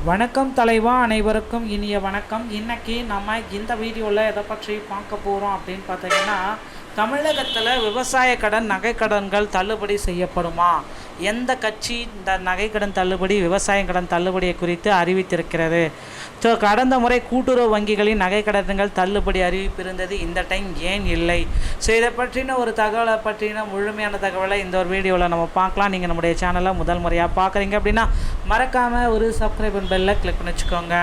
வணக்கம் தலைவா, அனைவருக்கும் இனிய வணக்கம். இன்றைக்கி நம்ம இந்த வீடியோவில் எதை பற்றி பார்க்க போகிறோம் அப்படின்னு பார்த்தீங்கன்னா, தமிழகத்தில் விவசாய கடன் நகைக்கடன்கள் தள்ளுபடி செய்யப்படுமா? எந்த கட்சி இந்த நகைக்கடன் தள்ளுபடி விவசாய கடன் தள்ளுபடியை குறித்து அறிவித்திருக்கிறது? ஸோ கடந்த முறை கூட்டுறவு வங்கிகளின் நகைக்கடன்கள் தள்ளுபடி அறிவிப்பு இருந்தது, இந்த டைம் ஏன் இல்லை? ஸோ இதை பற்றின ஒரு தகவலை பற்றின முழுமையான தகவலை இந்த ஒரு வீடியோவில் நம்ம பார்க்கலாம். நீங்கள் நம்முடைய சேனலை முதல் முறையாக பார்க்குறீங்க அப்படின்னா மறக்காமல் ஒரு சப்ஸ்கிரைப் பெல்லை கிளிக் பண்ணி வச்சுக்கோங்க.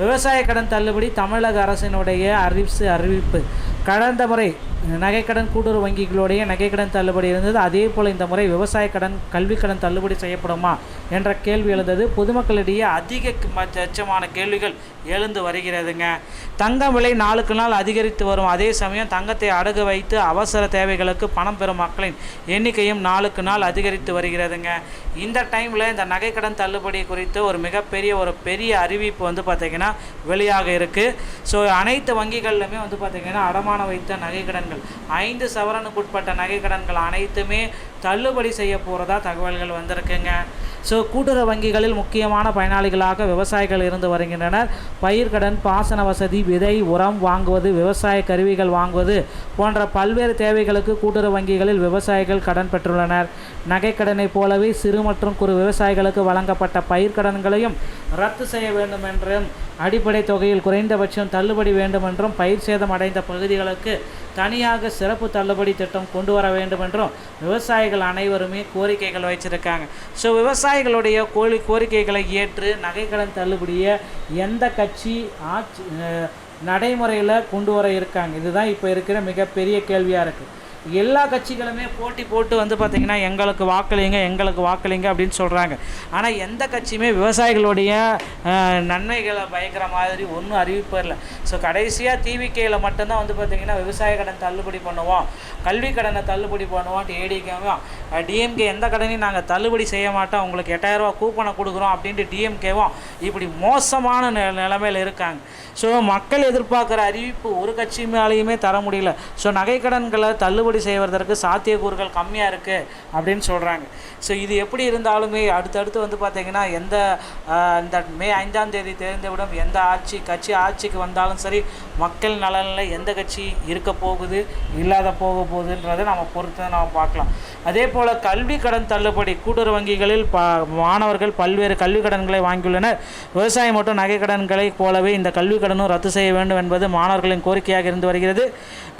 விவசாய கடன் தள்ளுபடி தமிழக அரசினுடைய அறிவிப்பு. கடந்த முறை நகைக்கடன் கூட்டுறவு வங்கிகளுடைய நகைக்கடன் தள்ளுபடி இருந்தது, அதே போல் இந்த முறை விவசாய கடன் கல்விக் கடன் தள்ளுபடி செய்யப்படுமா என்ற கேள்வி எழுந்தது. பொதுமக்களிடையே அதிகபட்சமான கேள்விகள் எழுந்து வருகிறதுங்க. தங்கம் விலை நாளுக்கு நாள் அதிகரித்து வரும் அதே சமயம் தங்கத்தை அடகு வைத்து அவசர தேவைகளுக்கு பணம் பெறும் மக்களின் எண்ணிக்கையும் நாளுக்கு நாள் அதிகரித்து வருகிறதுங்க. இந்த டைமில் இந்த நகைக்கடன் தள்ளுபடி குறித்து ஒரு பெரிய அறிவிப்பு பார்த்திங்கன்னா வெளியாக இருக்குது. ஸோ அனைத்து வங்கிகள்லையுமே பார்த்திங்கன்னா அடமானம் வைத்த நகைக்கடன்கள் 5 சவரனுக்குட்பட்ட நகைக்கடன்கள் அனைத்துமே தள்ளுபடி செய்ய போகிறதா தகவல்கள் வந்திருக்குங்க. ஸோ கூட்டுறவு வங்கிகளில் முக்கியமான பயனாளிகளாக விவசாயிகள் இருந்து வருகின்றனர். பயிர்க்கடன், பாசன வசதி, விதை, உரம் வாங்குவது, விவசாய கருவிகள் வாங்குவது போன்ற பல்வேறு தேவைகளுக்கு கூட்டுறவு வங்கிகளில் விவசாயிகள் கடன் பெற்றுள்ளனர். நகைக்கடனை போலவே சிறு மற்றும் குறு விவசாயிகளுக்கு வழங்கப்பட்ட பயிர்க்கடன்களையும் ரத்து செய்ய வேண்டும் என்றும், அடிப்படை தொகையில் குறைந்தபட்சம் தள்ளுபடி வேண்டும் என்றும், பயிர் சேதம் அடைந்த பகுதிகளுக்கு தனியாக சிறப்பு தள்ளுபடி திட்டம் கொண்டு வர வேண்டும் என்றும் விவசாயிகள் அனைவருமே கோரிக்கைகள் வைச்சிருக்காங்க. ஸோ விவசாயிகளுடைய கோரிக்கைகளை ஏற்று நகைக்கடன் தள்ளுபடியை எந்த கட்சி நடைமுறையில் கொண்டு வர இருக்காங்க? இதுதான் இப்போ இருக்கிற மிகப்பெரிய கேள்வியாக இருக்குது. எல்லா கட்சிகளுமே போட்டி போட்டு பார்த்திங்கன்னா எங்களுக்கு வாக்களிங்க அப்படின்னு சொல்கிறாங்க. ஆனால் எந்த கட்சியுமே விவசாயிகளுடைய நன்மைகளை பயக்கிற மாதிரி ஒன்றும் அறிவிப்பு இல்லை. ஸோ கடைசியாக டிவிகேயில் மட்டும்தான் பார்த்திங்கன்னா விவசாய கடன் தள்ளுபடி பண்ணுவோம், கல்வி கடனை தள்ளுபடி பண்ணுவோம், ஏடிகேவும் டிஎம்கே எந்த கடனையும் நாங்கள் தள்ளுபடி செய்ய மாட்டோம், உங்களுக்கு 8000 ரூபா கூப்பனை கொடுக்குறோம் அப்படின்ட்டு டிஎம்கேவும் இப்படி மோசமான நிலைமையில் இருக்காங்க. ஸோ மக்கள் எதிர்பார்க்குற அறிவிப்பு ஒரு கட்சி மேலேயுமே தர முடியல. ஸோ நகைக்கடன்களை தள்ளுபடி செய்வதற்கு சாத்தியக்கூறுகள் கம்மியாக இருக்குது அப்படின்னு சொல்கிறாங்க. ஸோ இது எப்படி இருந்தாலுமே அடுத்தடுத்து பார்த்திங்கன்னா இந்த மே 5ஆம் தேதி தெரிந்துவிடும் எந்த கட்சி ஆட்சிக்கு வந்தாலும் சரி, மக்கள் நலனில் எந்த கட்சி இருக்க போகுது இல்லாத போக போகுதுன்றதை நம்ம பொறுத்து நம்ம பார்க்கலாம். அதே போல் கல்வி கடன் தள்ளுபடி. கூட்டுறவு வங்கிகளில் மாணவர்கள் பல்வேறு கல்வி கடன்களை வாங்கியுள்ளனர். விவசாயம் மற்றும் நகை கடன்களை போலவே இந்த கல்வி கடனும் ரத்து செய்ய வேண்டும் என்பது மாணவர்களின் கோரிக்கையாக இருந்து வருகிறது.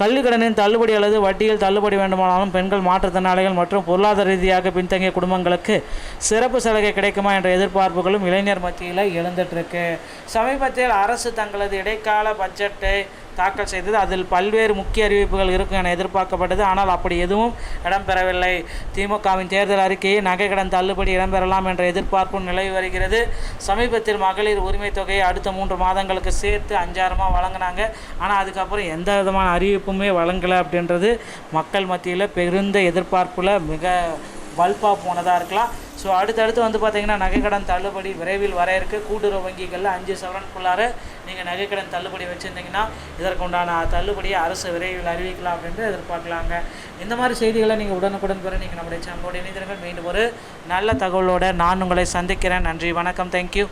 கல்வி கடனின் தள்ளுபடி அல்லது வட்டியில் தள்ளுபடி வேண்டுமானாலும் பெண்கள், மாற்றுத்திறனாளிகள் மற்றும் பொருளாதார ரீதியாக பின்தங்கிய குடும்பங்களுக்கு சிறப்பு சலுகை கிடைக்குமா என்ற எதிர்பார்ப்புகளும் இளைஞர் மத்தியில் எழுந்துட்டுருக்கு. சமீபத்தில் அரசு தங்களது இடைக்கால பட்ஜெட்டை தாக்கல் செய்தது. அதில் பல்வேறு முக்கிய அறிவிப்புகள் இருக்கும் என எதிர்பார்க்கப்பட்டது. ஆனால் அப்படி எதுவும் இடம்பெறவில்லை. திமுகவின் தேர்தல் அறிக்கையை நகைக்கடன் தள்ளுபடி இடம்பெறலாம் என்ற எதிர்பார்ப்பும் நிலவி வருகிறது. சமீபத்தில் மகளிர் உரிமை தொகையை அடுத்த 3 மாதங்களுக்கு சேர்த்து 5000 வழங்கினாங்க. ஆனால் அதுக்கப்புறம் எந்த விதமான அறிவிப்புமே வழங்கலை அப்படின்றது மக்கள் மத்தியில் பெருந்த எதிர்பார்ப்பில் மிக பல்பாக போனதாக இருக்கலாம். ஸோ அடுத்தடுத்து பார்த்திங்கன்னா நகைக்கடன் தள்ளுபடி விரைவில் வர இருக்குது. கூட்டுறவு வங்கிகளில் 5 சவரனுக்குள்ளார நீங்கள் நகைக்கடன் தள்ளுபடி வச்சுருந்தீங்கன்னா இதற்குண்டான தள்ளுபடியை அரசு விரைவில் அறிவிக்கலாம் அப்படின்ட்டு எதிர்பார்க்கலாங்க. இந்த மாதிரி செய்திகளை நீங்கள் உடனுக்குடன் பெற நீங்கள் நம்முடைய சேனலோட இணைந்திருங்கள். மீண்டும் ஒரு நல்ல தகவலோடு நான் உங்களை சந்திக்கிறேன். நன்றி, வணக்கம், தேங்க்யூ.